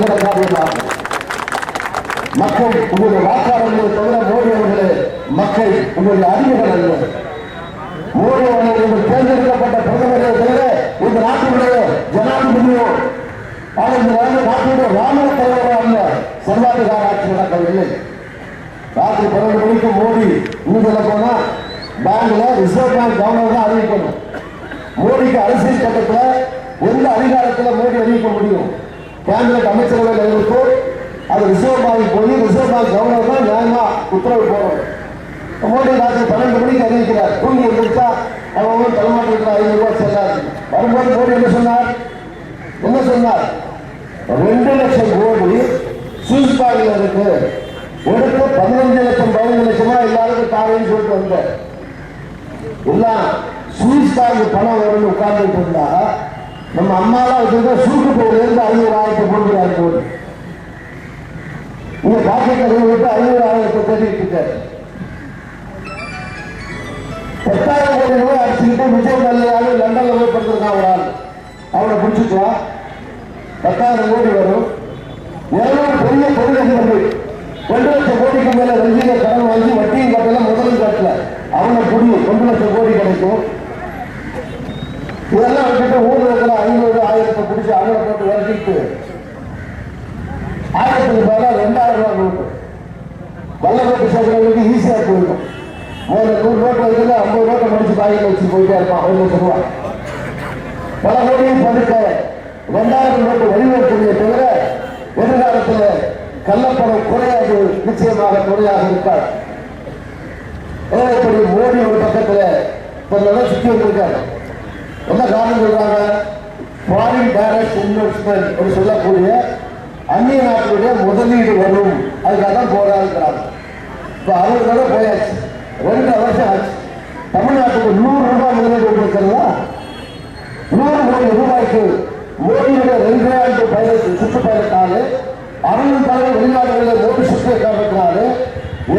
கூட காரணமாகும். மக்கள் உங்களுடைய வாக்காளர்களை தவிர மோடி அவர்களே மக்கள் உங்களுடைய அறிவுகள் அல்ல. மோடி அவர்கள் தேர்ந்தெடுக்கப்பட்ட பிரதமரை தவிர இந்த நாட்டினுடைய ஜனாதிபதியோ இந்த நாட்டினுடைய ராணுவ தலைவரோ அல்ல. சர்வாதிகார ஆட்சி நடக்கவில்லை. ராத்திரி 12 மணிக்கு மோடி இன்னும் போனா பேங்க்ல ரிசர்வ் பேங்க் கவர்னர் தான் அறிவிக்கணும். மோடிக்கு அரசியல் சட்டத்தில் எந்த அதிகாரத்தில் மோடி அறிவிக்க முடியும்? கேபினட் அமைச்சரவையில் இருக்கும். அது ரிசர்வ் பேங்க் போய் ரிசர்வ் பேங்க் கவர்னர் தான் நியாயமா உத்தரவு போடணும். மோடி ராத்திரி 12 மணிக்கு அறிவிக்கிறார். தூங்கி எழுந்திருச்சா அவங்க தலைமாட்டில் 500 ரூபாய் செல்லாது. வரும்போது மோடி என்ன சொன்னார்? 2 லட்சம் கோடி சுவிஸ் பேங்க்ல இருக்கு. எடுத்து 15 லட்சம் 15 லட்சமா எல்லாருக்கும் தாரேன்னு சொல்லிட்டு வந்த எல்லாம் சுவிஸ் பேங்க் பணம் வரும்னு உட்கார்ந்துட்டு இருந்தா நம்ம அம்மாலாம் வச்சிருக்க சூட்டு போயிலிருந்து 500,000 கொடுக்குறாரு கோடி. இங்க பாக்கெட் விட்டு 500,000 கட்டிட்டு இருக்காரு. 10,000 கோடி ரூபாய் அடிச்சுக்கிட்டு விஜய் மல்லையாளு லண்டன்ல போய் படுத்திருக்கான் ஒரு ஆள். அவனை பிடிச்சிட்டா 10,000 கோடி வரும். பெரிய தொழிலதிபர்கள் 2 லட்சம் கோடிக்கு மேல வங்கியில கடன் வாங்கி வட்டியும் கட்டல முதலும் கட்டல அவங்க புரியும் 2 லட்சம் கோடி கிடைக்கும். இதெல்லாம் விட்டுட்டு ஊர்ல இருக்கிற 500 1000 பிடிச்சி அவரை போட்டு வரைக்கிட்டு 1000 மேல 2000 ரூபாய் நோட்டு வல்லபட்டு சேர்க்கிறவங்களுக்கு ஈஸியா போயிருக்கும். முதல்ல 100 நோட்டு வைக்கல 50 நோட்டை முடிச்சு பாயில வச்சு போயிட்டே இருப்பான். 1 லட்சம் ரூபாய் பல கோடியும் பதுக்க 2000 நோட்டு வெளிவரக்கூடிய தவிர எதிர்காலத்தில் கள்ளப்பணம் குறையாது. நிச்சயமாக குறையாக இருக்கார். இப்படி மோடி ஒரு பக்கத்தில் கொஞ்சம் சுற்றி வந்திருக்காரு. என்ன காரணம் சொல்றாங்க? ஃபாரின் டைரக்ட் இன்வெஸ்ட்மெண்ட் ஒரு சொல்லக்கூடிய அந்நிய நாட்டுடைய முதலீடு வரும். அதுக்காக தான் போராடுறாங்க. இப்போ 60 தடவை போயாச்சு. 2 வருஷம் ஆச்சு. தமிழ்நாட்டுக்கு 100 ரூபாய் முதலீடு இருக்கிறதா? 100 கோடி ரூபாய்க்கு மோடியுடைய 2 ஆண்டு சுற்றுப்பயணத்தாலே 60 தலைவர் வெளிநாடுகளில் மோடி சுற்றிய காரணத்தினாலே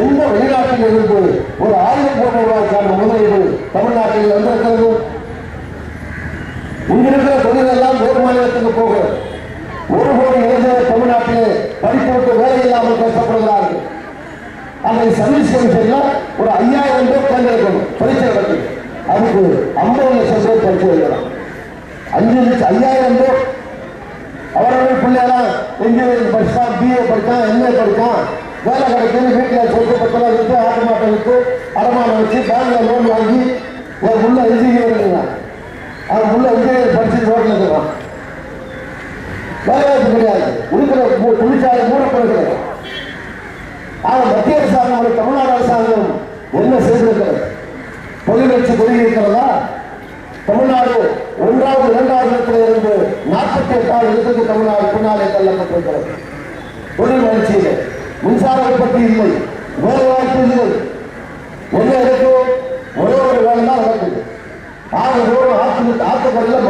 எந்த வெளிநாட்டில் இருந்து ஒரு 1000 கோடி ரூபாய்க்கான முதலீடு தமிழ்நாட்டில் வந்திருக்கிறது. இங்கிருக்கிற தொழிலெல்லாம் வேறு மாநிலத்துக்கு போகிறது. 1 கோடி இளைஞர்கள் தமிழ்நாட்டிலே படித்து விட்டு வேலை இல்லாமல் கஷ்டப்படுகிறார்கள். அதை சர்வீஸ் கமிஷன்ல ஒரு 5000 பேர் தேர்ந்தெடுக்கணும் பரீட்சை நடத்தி. அதுக்கு 50 லட்சம் பேர் பரீட்சை எழுதலாம். 5000 பேர் அவர்கள் பிள்ளைலாம் இன்ஜினியரிங் படிச்சான், BA படித்தான், MA படித்தான், வேலை கிடைக்குன்னு வீட்டில் சொத்து பத்தெல்லாம் விட்டு ஆட்டமாட்டம் விட்டு அடமானம் வச்சு பேங்க்ல லோன் வாங்கி ஒரு முள்ள இன்ஜினியர் இருந்தான். அவன் முள்ள இன்ஜினியர் படிச்சு ரோட்ல இருக்கிறான். வேலைவாய்ப்பு கிடையாது. இருக்கிற தொழிற்சாலை மூடப்படுகிறது. ஆனால் மத்திய அரசாங்கம் தமிழ்நாடு அரசாங்கம் என்ன செய்திருக்கிறது? தொழில் வச்சு கொள்கிறதா? தமிழ்நாடு 1வது 2வது இடத்தில் இருந்து 48வது இடத்துக்கு தமிழ்நாடு பின்னாலே தள்ளப்பட்டிருக்கிறது. தொழில் வளர்ச்சியில் மின்சார உற்பத்தி இல்லை, வேலை வாய்ப்பு இல்லை. என்ன இருக்கு? ஒரே ஒரு வேலை தான் நடக்குது. 6 தூரம் ஆற்றுக்கரையில்